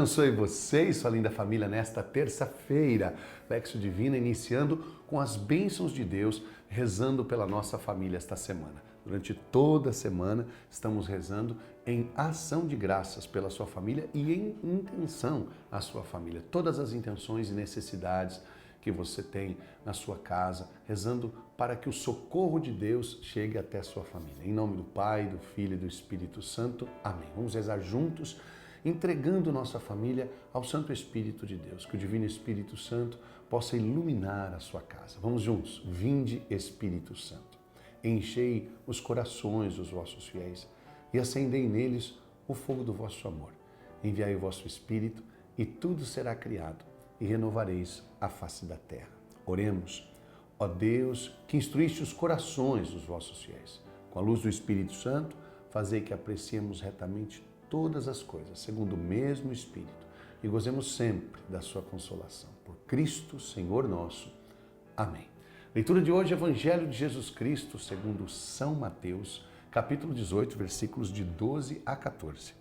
abençoe você e sua linda família nesta terça-feira. Lexio Divina iniciando com as bênçãos de Deus, rezando pela nossa família esta semana. Durante toda a semana estamos rezando em ação de graças pela sua família e em intenção à sua família. Todas as intenções e necessidades que você tem na sua casa, rezando para que o socorro de Deus chegue até a sua família. Em nome do Pai, do Filho e do Espírito Santo. Amém. Vamos rezar juntos, entregando nossa família ao Santo Espírito de Deus. Que o Divino Espírito Santo possa iluminar a sua casa. Vamos juntos. Vinde, Espírito Santo. Enchei os corações dos vossos fiéis e acendei neles o fogo do vosso amor. Enviai o vosso Espírito e tudo será criado e renovareis a face da terra. Oremos. Ó Deus, que instruíste os corações dos vossos fiéis, com a luz do Espírito Santo, fazei que apreciemos retamente todas as coisas, segundo o mesmo Espírito, e gozemos sempre da sua consolação. Por Cristo, Senhor nosso. Amém. Leitura de hoje, Evangelho de Jesus Cristo, segundo São Mateus, capítulo 18, versículos de 12 a 14.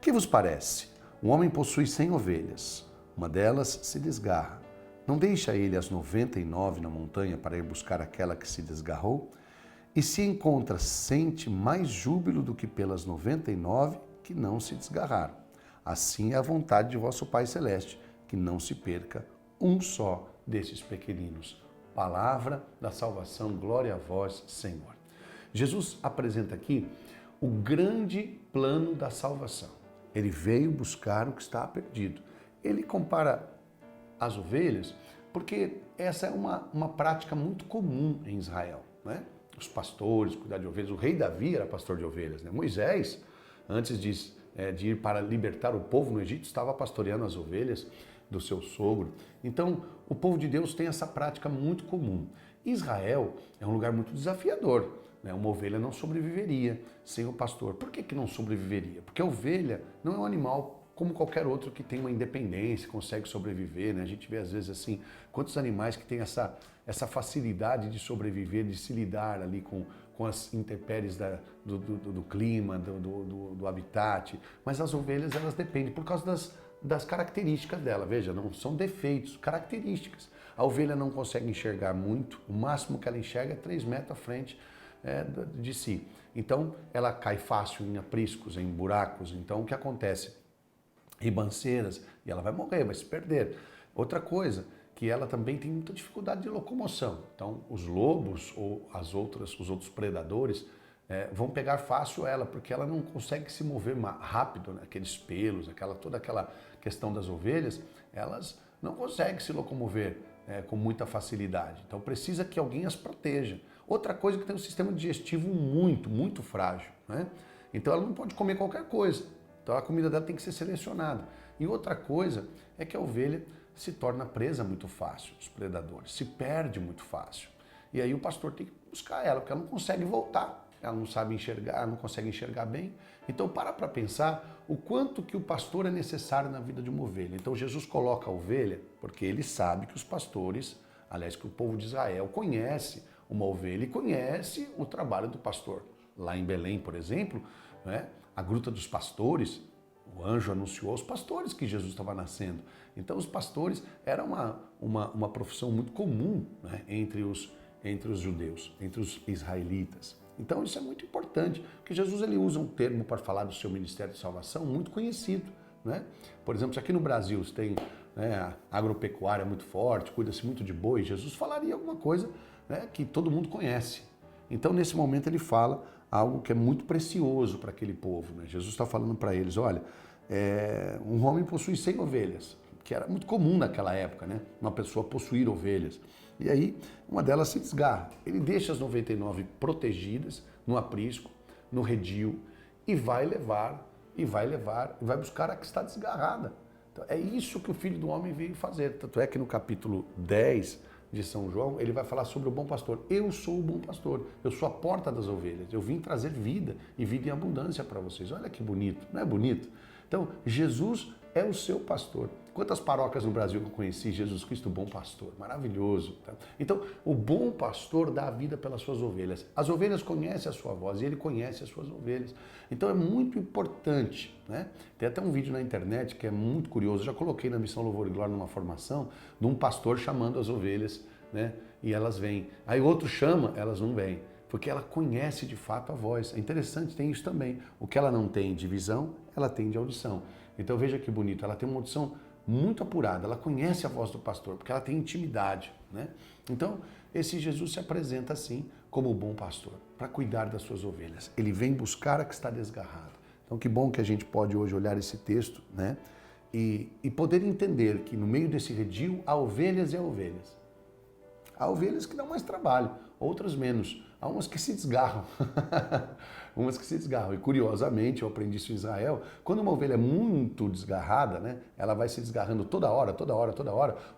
Que vos parece? Um homem possui 100 ovelhas. Uma delas se desgarra. Não deixa ele as 99 na montanha para ir buscar aquela que se desgarrou? E se encontra, sente mais júbilo do que pelas 99 que não se desgarraram. Assim é a vontade de vosso Pai Celeste, que não se perca um só desses pequeninos. Palavra da salvação, glória a vós, Senhor. Jesus apresenta aqui o grande plano da salvação. Ele veio buscar o que está perdido. Ele compara as ovelhas porque essa é uma prática muito comum em Israel, né? Os pastores, cuidar de ovelhas. O rei Davi era pastor de ovelhas, né? Moisés, antes de ir para libertar o povo no Egito, estava pastoreando as ovelhas do seu sogro. Então, o povo de Deus tem essa prática muito comum. Israel é um lugar muito desafiador, né? Uma ovelha não sobreviveria sem o pastor. Por que não sobreviveria? Porque a ovelha não é um animal como qualquer outro que tem uma independência, consegue sobreviver, né? A gente vê às vezes assim, quantos animais que têm essa facilidade de sobreviver, de se lidar ali com as intempéries do clima, do habitat. Mas as ovelhas, elas dependem por causa das características dela. Veja, não são defeitos, características. A ovelha não consegue enxergar muito, o máximo que ela enxerga é 3 metros à frente de si. Então, ela cai fácil em apriscos, em buracos. Então, o que acontece? Ribanceiras, e ela vai morrer, vai se perder. Outra coisa, que ela também tem muita dificuldade de locomoção. Então, os lobos ou os outros predadores vão pegar fácil ela, porque ela não consegue se mover rápido, né? Aqueles pelos, toda aquela questão das ovelhas, elas não conseguem se locomover com muita facilidade. Então, precisa que alguém as proteja. Outra coisa que tem um sistema digestivo muito, muito frágil, né? Então, ela não pode comer qualquer coisa. Então a comida dela tem que ser selecionada. E outra coisa é que a ovelha se torna presa muito fácil dos predadores, se perde muito fácil. E aí o pastor tem que buscar ela, porque ela não consegue voltar, ela não sabe enxergar, não consegue enxergar bem. Então para pensar o quanto que o pastor é necessário na vida de uma ovelha. Então Jesus coloca a ovelha porque ele sabe que os pastores, aliás, que o povo de Israel conhece uma ovelha e conhece o trabalho do pastor. Lá em Belém, por exemplo, né? A Gruta dos Pastores, o anjo anunciou aos pastores que Jesus estava nascendo. Então os pastores era uma profissão muito comum, né? entre os judeus, entre os israelitas. Então isso é muito importante, porque Jesus ele usa um termo para falar do seu ministério de salvação muito conhecido, né? Por exemplo, se aqui no Brasil você tem, né, a agropecuária muito forte, cuida-se muito de boi, Jesus falaria alguma coisa, né, que todo mundo conhece. Então, nesse momento, ele fala algo que é muito precioso para aquele povo, né? Jesus está falando para eles, olha, um homem possui 100 ovelhas, que era muito comum naquela época, né? Uma pessoa possuir ovelhas. E aí, uma delas se desgarra. Ele deixa as 99 protegidas no aprisco, no redil, e vai buscar a que está desgarrada. Então, é isso que o Filho do Homem veio fazer. Tanto é que no capítulo 10 de São João, ele vai falar sobre o bom pastor. Eu sou o bom pastor, eu sou a porta das ovelhas, eu vim trazer vida e vida em abundância para vocês. Olha que bonito, não é bonito? Então, Jesus é o seu pastor. Quantas paróquias no Brasil que eu conheci? Jesus Cristo, bom pastor, maravilhoso. Tá? Então, o bom pastor dá a vida pelas suas ovelhas. As ovelhas conhecem a sua voz e ele conhece as suas ovelhas. Então, é muito importante, né? Tem até um vídeo na internet que é muito curioso. Eu já coloquei na Missão Louvor e Glória numa formação de um pastor chamando as ovelhas, né? E elas vêm. Aí outro chama, elas não vêm. Porque ela conhece de fato a voz. É interessante, tem isso também. O que ela não tem de visão, ela tem de audição. Então veja que bonito, ela tem uma audição muito apurada, ela conhece a voz do pastor, porque ela tem intimidade, né? Então, esse Jesus se apresenta assim, como o bom pastor, para cuidar das suas ovelhas. Ele vem buscar a que está desgarrada. Então, que bom que a gente pode hoje olhar esse texto, né? E poder entender que no meio desse redil há ovelhas e há ovelhas. Há ovelhas que dão mais trabalho, outras menos. Há umas que se desgarram. Umas que se desgarram. E curiosamente, eu aprendi isso em Israel, quando uma ovelha é muito desgarrada, né, ela vai se desgarrando toda hora,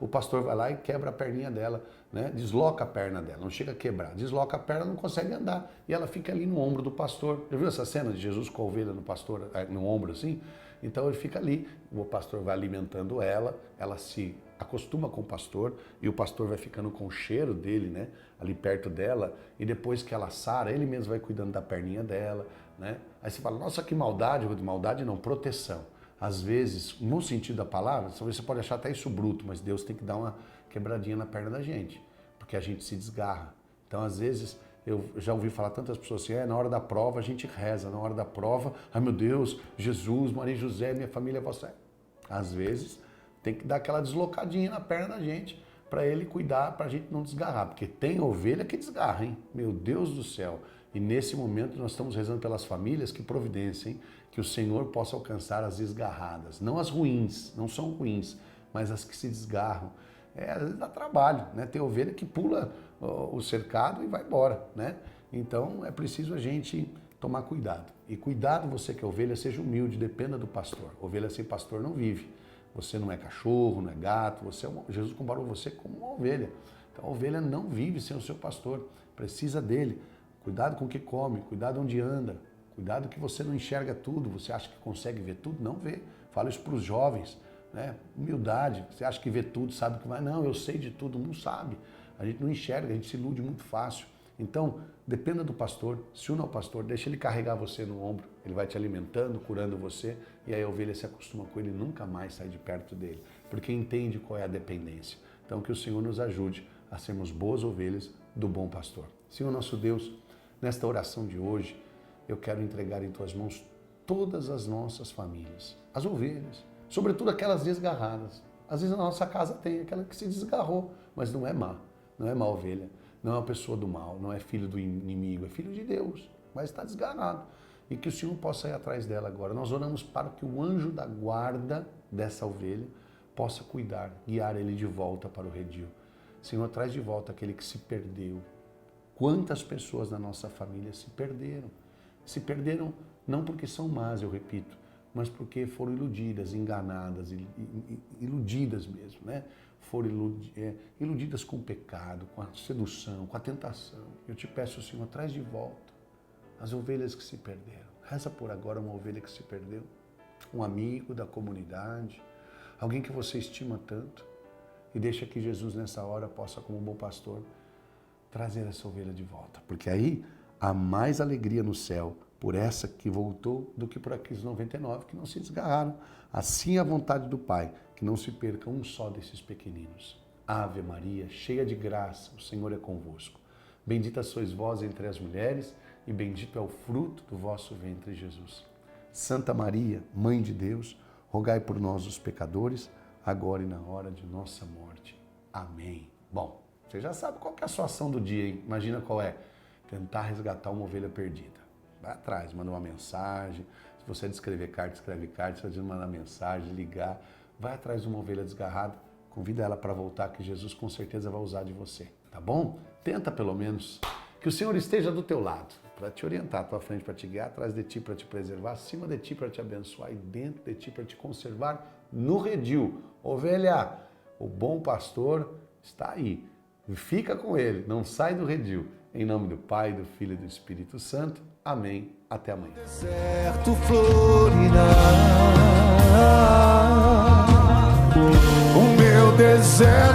o pastor vai lá e quebra a perninha dela, né, desloca a perna dela, não chega a quebrar, desloca a perna, não consegue andar. E ela fica ali no ombro do pastor. Já viu essa cena de Jesus com a ovelha no pastor, no ombro assim? Então ele fica ali, o pastor vai alimentando ela, ela se acostuma com o pastor e o pastor vai ficando com o cheiro dele, né, ali perto dela, e depois que ela sara, ele mesmo vai cuidando da perninha dela, né? Aí você fala, nossa, que maldade, maldade não, proteção. Às vezes, no sentido da palavra, você pode achar até isso bruto, mas Deus tem que dar uma quebradinha na perna da gente, porque a gente se desgarra. Então, às vezes, eu já ouvi falar tantas pessoas assim, na hora da prova a gente reza, na hora da prova, ai meu Deus, Jesus, Maria e José, minha família, você. Às vezes, tem que dar aquela deslocadinha na perna da gente, para ele cuidar, para a gente não desgarrar, porque tem ovelha que desgarra, hein? Meu Deus do céu. E nesse momento nós estamos rezando pelas famílias que providenciem, que o Senhor possa alcançar as desgarradas, não as ruins, não são ruins, mas as que se desgarram. Às vezes dá trabalho, né? Tem ovelha que pula o cercado e vai embora, né? Então é preciso a gente tomar cuidado. E cuidado você que é ovelha, seja humilde, dependa do pastor. Ovelha sem pastor não vive. Você não é cachorro, não é gato, Jesus comparou você como uma ovelha. Então a ovelha não vive sem o seu pastor, precisa dele. Cuidado com o que come, cuidado onde anda, cuidado que você não enxerga tudo, você acha que consegue ver tudo, não vê. Fala isso para os jovens, né? Humildade, você acha que vê tudo, sabe o que vai. Não, eu sei de tudo, não sabe. A gente não enxerga, a gente se ilude muito fácil. Então, dependa do pastor, se una ao pastor, deixa ele carregar você no ombro, ele vai te alimentando, curando você, e aí a ovelha se acostuma com ele e nunca mais sai de perto dele, porque entende qual é a dependência. Então, que o Senhor nos ajude a sermos boas ovelhas do bom pastor. Senhor nosso Deus, nesta oração de hoje, eu quero entregar em tuas mãos todas as nossas famílias, as ovelhas, sobretudo aquelas desgarradas. Às vezes na nossa casa tem aquela que se desgarrou, mas não é má ovelha. Não é uma pessoa do mal, não é filho do inimigo, é filho de Deus, mas está desgarrado. E que o Senhor possa ir atrás dela agora. Nós oramos para que o anjo da guarda dessa ovelha possa cuidar, guiar ele de volta para o redil. Senhor, traz de volta aquele que se perdeu. Quantas pessoas na nossa família se perderam? Se perderam não porque são más, eu repito, mas porque foram iludidas, enganadas, iludidas mesmo, né? Foram iludidas com o pecado, com a sedução, com a tentação. Eu te peço, Senhor, traz de volta as ovelhas que se perderam. Reza por agora uma ovelha que se perdeu, um amigo da comunidade, alguém que você estima tanto, e deixa que Jesus nessa hora possa, como bom pastor, trazer essa ovelha de volta. Porque aí há mais alegria no céu por essa que voltou do que por aqueles 99 que não se desgarraram. Assim é a vontade do Pai, que não se perca um só desses pequeninos. Ave Maria, cheia de graça, o Senhor é convosco. Bendita sois vós entre as mulheres e bendito é o fruto do vosso ventre, Jesus. Santa Maria, Mãe de Deus, rogai por nós os pecadores, agora e na hora de nossa morte. Amém. Bom, você já sabe qual que é a sua ação do dia, hein? Imagina qual é. Tentar resgatar uma ovelha perdida. Vai atrás, manda uma mensagem. Se você é de escrever carta, escreve carta. Se você é de mandar mensagem, ligar. Vai atrás de uma ovelha desgarrada. Convida ela para voltar, que Jesus com certeza vai usar de você. Tá bom? Tenta pelo menos. Que o Senhor esteja do teu lado, para te orientar à tua frente, para te guiar, atrás de ti para te preservar, acima de ti para te abençoar e dentro de ti para te conservar no redil. Ovelha, o bom pastor está aí. Fica com ele, não sai do redil. Em nome do Pai, do Filho e do Espírito Santo. Amém. Até amanhã. Deserto florirá, o meu deserto